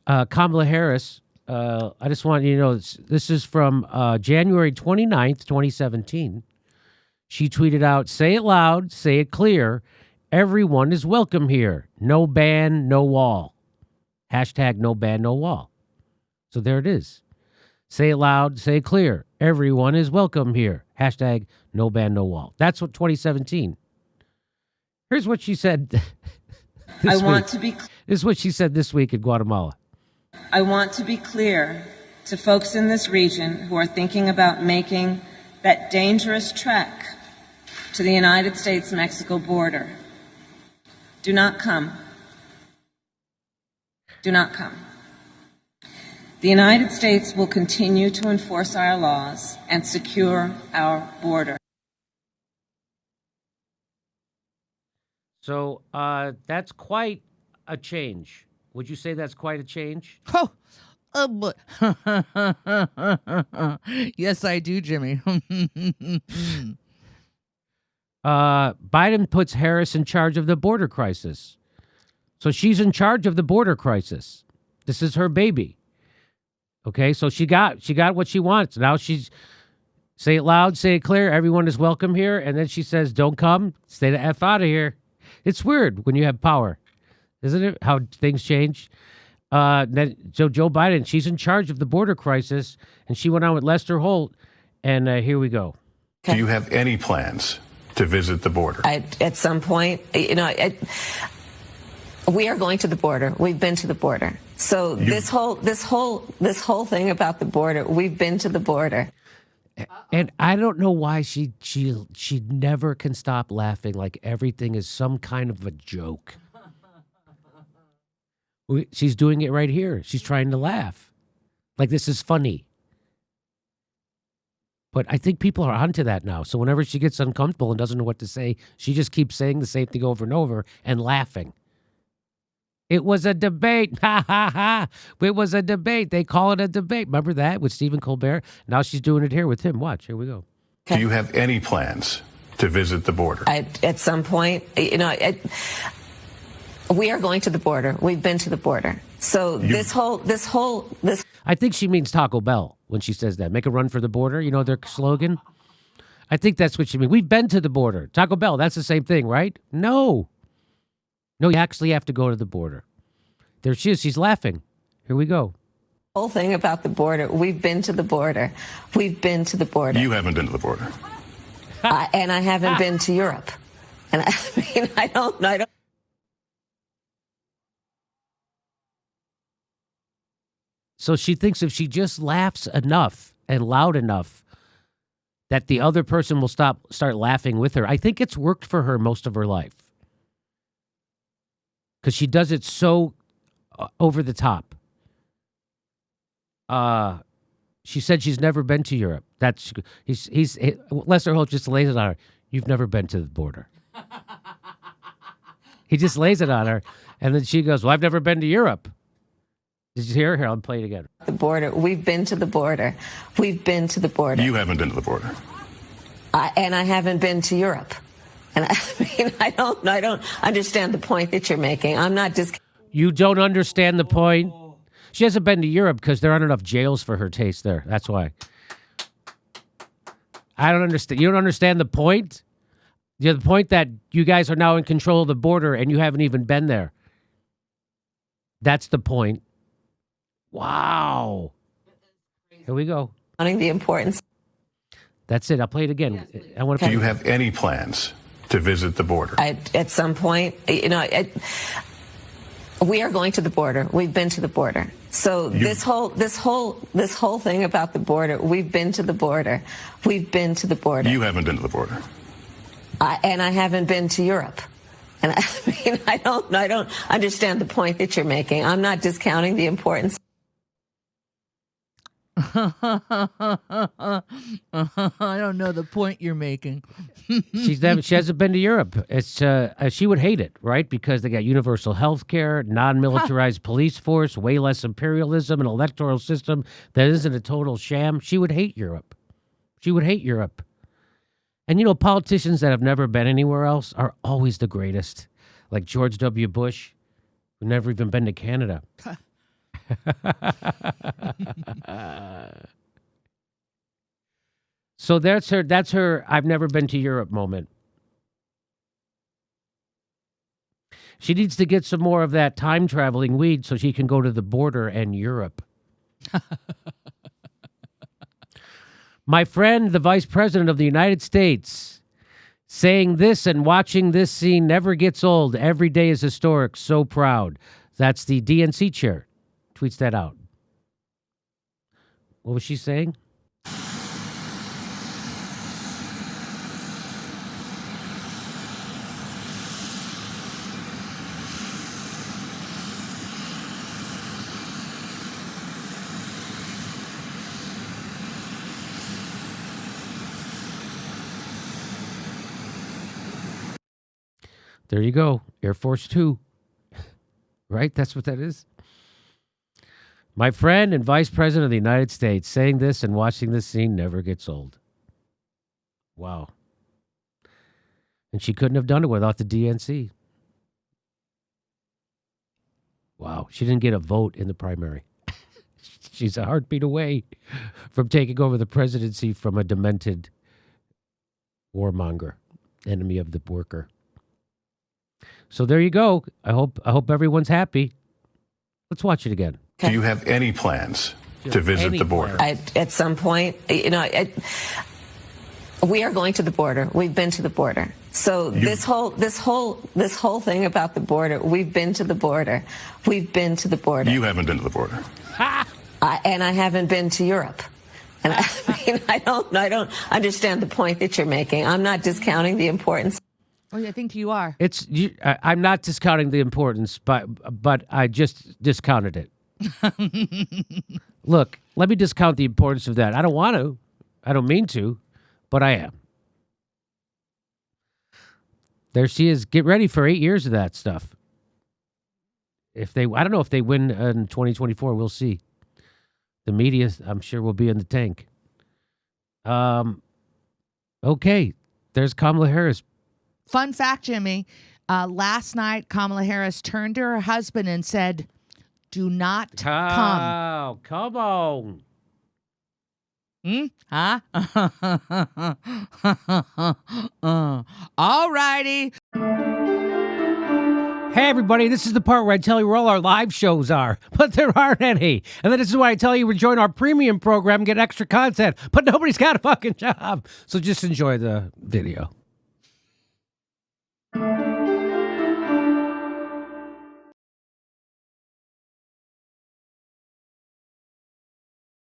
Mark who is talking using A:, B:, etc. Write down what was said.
A: Kamala Harris, I just want you to know this is from January 29th, 2017. She tweeted out, "Say it loud, say it clear. Everyone is welcome here. No ban, no wall. Hashtag no ban, no wall." So there it is. Say it loud, say it clear. Everyone is welcome here. Hashtag no ban, no wall. That's what 2017. Here's what she said. This is what she said this week in Guatemala.
B: I want to be clear to folks in this region who are thinking about making that dangerous trek to the United States-Mexico border. Do not come. Do not come. The United States will continue to enforce our laws and secure our border.
A: So that's quite a change. Would you say that's quite a change?
C: But yes, I do, Jimmy.
A: Biden puts Harris in charge of the border crisis. So she's in charge of the border crisis. This is her baby. Okay, so she got what she wants. Now she's say it loud, say it clear. Everyone is welcome here. And then she says, "Don't come. Stay the F out of here." It's weird when you have power, isn't it? How things change. So Joe Biden, she's in charge of the border crisis, and she went on with Lester Holt. And here we go.
D: Do you have any plans to visit the border?
E: At some point, we are going to the border. We've been to the border. So this whole thing about the border, we've been to the border.
A: And I don't know why she never can stop laughing, like everything is some kind of a joke. She's doing it right here. She's trying to laugh, like this is funny. But I think people are onto that now. So whenever she gets uncomfortable and doesn't know what to say, she just keeps saying the same thing over and over and laughing. It was a debate. Ha, ha, ha. It was a debate. They call it a debate. Remember that with Stephen Colbert? Now she's doing it here with him. Watch. Here we go.
D: Do you have any plans to visit the border?
E: At some point, we are going to the border. We've been to the border. So this whole.
A: I think she means Taco Bell when she says that. Make a run for the border. You know their slogan? I think that's what she means. We've been to the border. Taco Bell, that's the same thing, right? No, you actually have to go to the border. There she is. She's laughing. Here we go.
E: Whole thing about the border. We've been to the border. We've been to the border.
D: You haven't been to the border.
E: And I haven't been to Europe. And I don't.
A: So she thinks if she just laughs enough and loud enough that the other person will start laughing with her. I think it's worked for her most of her life. Because she does it so over the top. She said she's never been to Europe. Lester Holt just lays it on her. You've never been to the border. He just lays it on her, and then she goes, "Well, I've never been to Europe." Did you hear? Here, I'll play it again.
E: The border. We've been to the border. We've been to the border.
D: You haven't been to the border.
E: And I haven't been to Europe. And I don't understand the point that you're making. I'm not just.
A: You don't understand the point? She hasn't been to Europe because there aren't enough jails for her taste there. That's why. I don't understand. You don't understand the point? The point that you guys are now in control of the border and you haven't even been there. That's the point. Wow. Here we go.
E: The importance.
A: That's it. I'll play it again.
D: Do you have any plans to visit the border?
E: At some point, we are going to the border. We've been to the border. So this whole thing about the border, we've been to the border. We've been to the border.
D: You haven't been to the border.
E: And I haven't been to Europe. And I don't understand the point that you're making. I'm not discounting the importance.
C: I don't know the point you're making.
A: She hasn't been to Europe. It's she would hate it, right? Because they got universal health care, non-militarized police force, way less imperialism, an electoral system that isn't a total sham. She would hate Europe. She would hate Europe. And, politicians that have never been anywhere else are always the greatest. Like George W. Bush, who never even been to Canada. So that's her I've never been to Europe moment. She needs to get some more of that time traveling weed so she can go to the border and Europe. My friend, the Vice President of the United States, saying this and watching this scene never gets old. Every day is historic. So proud. That's the DNC chair. Tweets that out. What was she saying? There you go. Air Force Two. Right? That's what that is. My friend and Vice President of the United States saying this and watching this scene never gets old. Wow. And she couldn't have done it without the DNC. Wow. She didn't get a vote in the primary. She's a heartbeat away from taking over the presidency from a demented warmonger, enemy of the worker. So there you go. I hope everyone's happy. Let's watch it again.
D: Do you have any plans to visit the border?
E: At some point, we are going to the border. We've been to the border. So this whole thing about the border, we've been to the border. We've been to the border.
D: You haven't been to the border.
E: And I haven't been to Europe. And I don't understand the point that you're making. I'm not discounting the importance.
C: Oh, I think you are.
A: I'm not discounting the importance, but I just discounted it. Look, let me discount the importance of that. I don't want to. I don't mean to, but I am. There she is. Get ready for 8 years of that stuff. I don't know if they win in 2024. We'll see. The media, I'm sure, will be in the tank. Okay. There's Kamala Harris.
C: Fun fact, Jimmy. Last night, Kamala Harris turned to her husband and said, "Do not come."
A: Oh, come on.
C: Huh? All righty.
A: Hey, everybody, this is the part where I tell you where all our live shows are, but there aren't any. And then this is why I tell you to join our premium program and get extra content, but nobody's got a fucking job. So just enjoy the video.